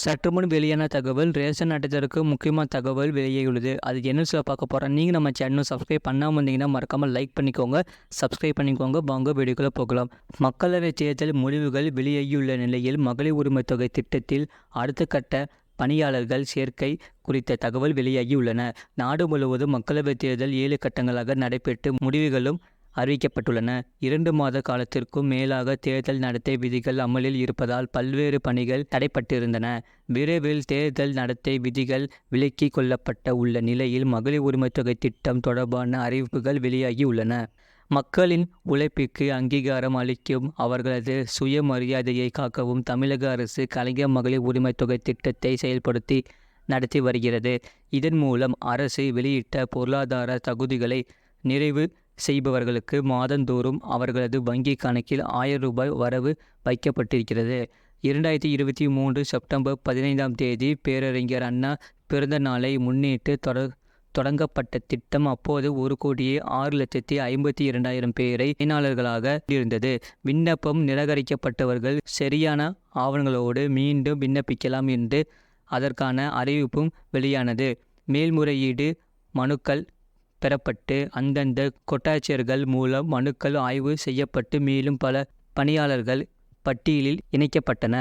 சற்றுமுன் வெளியான தகவல் ரேஷன் அட்டைதாரருக்கு முக்கியமான தகவல் வெளியாகியுள்ளது. அது என்ன சொல்ல பார்க்க போகிறோம். நீங்கள் நம்ம சேனல் சப்ஸ்கிரைப் பண்ணாமல் இருந்தீங்கன்னா மறக்காமல் லைக் பண்ணிக்கோங்க, சப்ஸ்கிரைப் பண்ணிக்கோங்க. வாங்க வீடியோக்குள்ளே போகலாம். மக்களவைத் தேர்தல் முடிவுகள் வெளியாகியுள்ள நிலையில் மகளிர் உரிமை தொகை திட்டத்தில் அடுத்த கட்ட பணியாளர்கள் சேர்க்கை குறித்த தகவல் வெளியாகியுள்ளன. நாடு முழுவதும் மக்களவைத் தேர்தல் 7 கட்டங்களாக நடைபெற்று முடிவுகளும் அறிவிக்கப்பட்டுள்ளன. 2 மாத காலத்திற்கும் மேலாக தேர்தல் நடத்தை விதிகள் அமலில் இருப்பதால் பல்வேறு பணிகள் தடைப்பட்டிருந்தன. விரைவில் தேர்தல் நடத்தை விதிகள் விலக்கி கொள்ளப்பட்ட உள்ள நிலையில் மகளிர் உரிமைத் தொகை திட்டம் தொடர்பான அறிவிப்புகள் வெளியாகியுள்ளன. மக்களின் உழைப்பிற்கு அங்கீகாரம் அளிக்கும் அவர்களது சுயமரியாதையை காக்கவும் தமிழக அரசு கலைஞர் மகளிர் உரிமைத் தொகை திட்டத்தை செயல்படுத்தி நடத்தி வருகிறது. இதன் மூலம் அரசு வெளியிட்ட பொருளாதார தகுதிகளை நிறைவு செய்பவர்களுக்கு மாதந்தோறும் அவர்களது வங்கி கணக்கில் 1000 ரூபாய் வரவு வைக்கப்பட்டிருக்கிறது. 2023 செப்டம்பர் 15ஆம் தேதி பேரறிஞர் அண்ணா பிறந்த நாளை முன்னிட்டு தொடங்கப்பட்ட திட்டம் அப்போது 1,06,52,000 பேரை பயனாளர்களாக இருந்தது. விண்ணப்பம் நிராகரிக்கப்பட்டவர்கள் சரியான ஆவணங்களோடு மீண்டும் விண்ணப்பிக்கலாம் என்று அதற்கான அறிவிப்பும் வெளியானது. மேல்முறையீடு மனுக்கள் பெறப்பட்டு அந்தந்த கோட்டாட்சியர்கள் மூலம் மனுக்கள் ஆய்வு செய்யப்பட்டு மேலும் பல பணியாளர்கள் பட்டியலில் இணைக்கப்பட்டன.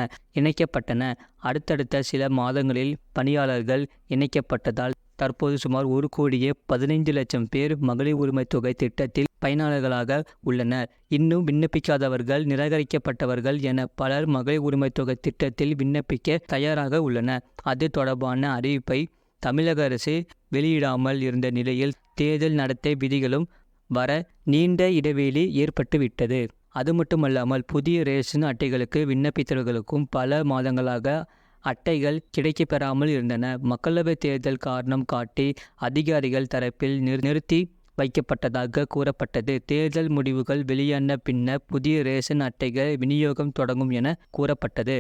அடுத்தடுத்த சில மாதங்களில் பணியாளர்கள் இணைக்கப்பட்டதால் தற்போது சுமார் 1,15,00,000 பேர் மகளிர் உரிமை தொகை திட்டத்தில் பயனாளர்களாக உள்ளனர். இன்னும் விண்ணப்பிக்காதவர்கள், நிராகரிக்கப்பட்டவர்கள் என பலர் மகளிர் உரிமை தொகை திட்டத்தில் விண்ணப்பிக்க தயாராக உள்ளனர். அது தொடர்பான அறிவிப்பை தமிழக அரசு வெளியிடாமல் இருந்த நிலையில் தேர்தல் நடத்தை விதிகளும் வர நீண்ட இடைவெளி ஏற்பட்டுவிட்டது. அது மட்டுமல்லாமல் புதிய ரேஷன் அட்டைகளுக்கு விண்ணப்பித்தவர்களுக்கும் பல மாதங்களாக அட்டைகள் கிடைக்கப்பெறாமல் இருந்தன. மக்களவைத் தேர்தல் காரணம் காட்டி அதிகாரிகள் தரப்பில் நிறுத்தி வைக்கப்பட்டதாக கூறப்பட்டது. தேர்தல் முடிவுகள் வெளியான பின்னர் புதிய ரேஷன் அட்டைகள் விநியோகம் தொடங்கும் என கூறப்பட்டது.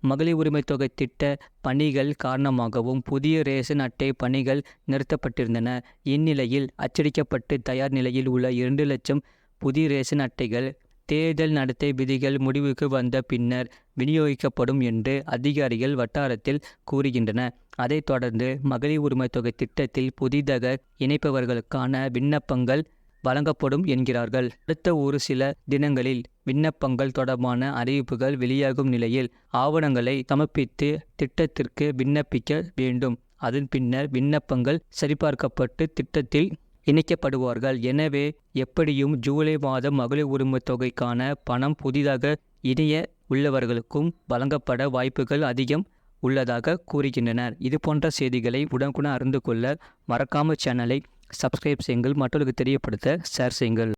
மகளிர் உரிமை தொகை திட்ட பணிகள் காரணமாகவும் புதிய ரேஷன் அட்டை பணிகள் நிறுத்தப்பட்டிருந்தன. இந்நிலையில் அச்சடிக்கப்பட்டு தயார் நிலையில் உள்ள 2 லட்சம் புதிய ரேஷன் அட்டைகள் தேர்தல் நடத்தை விதிகள் முடிவுக்கு வந்த பின்னர் விநியோகிக்கப்படும் என்று அதிகாரிகள் வட்டாரத்தில் கூறுகின்றனர். அதைத் தொடர்ந்து மகளிர் உரிமை தொகை திட்டத்தில் புதிதாக இணைப்பவர்களுக்கான விண்ணப்பங்கள் வழங்கப்படும் என்கிறார்கள். அடுத்த ஒரு சில தினங்களில் விண்ணப்பங்கள் தொடர்பான அறிவிப்புகள் வெளியாகும் நிலையில் ஆவணங்களை சமர்ப்பித்து திட்டத்திற்கு விண்ணப்பிக்க வேண்டும். அதன் பின்னர் விண்ணப்பங்கள் சரிபார்க்கப்பட்டு திட்டத்தில் இணைக்கப்படுவார்கள். எனவே எப்படியும் ஜூலை மாதம் மகளிர் உரிமை தொகைக்கான பணம் புதிதாக இணைய உள்ளவர்களுக்கும் வழங்கப்பட வாய்ப்புகள் அதிகம் உள்ளதாக கூறுகின்றனர். இது போன்ற செய்திகளை உடனுக்குடன் அறிந்து கொள்ள மறக்காமல் சேனலை சப்ஸ்கிரைப் செய்யுங்கள், மற்றவர்களுக்கு தெரியப்படுத்த ஷேர் செய்யுங்கள்.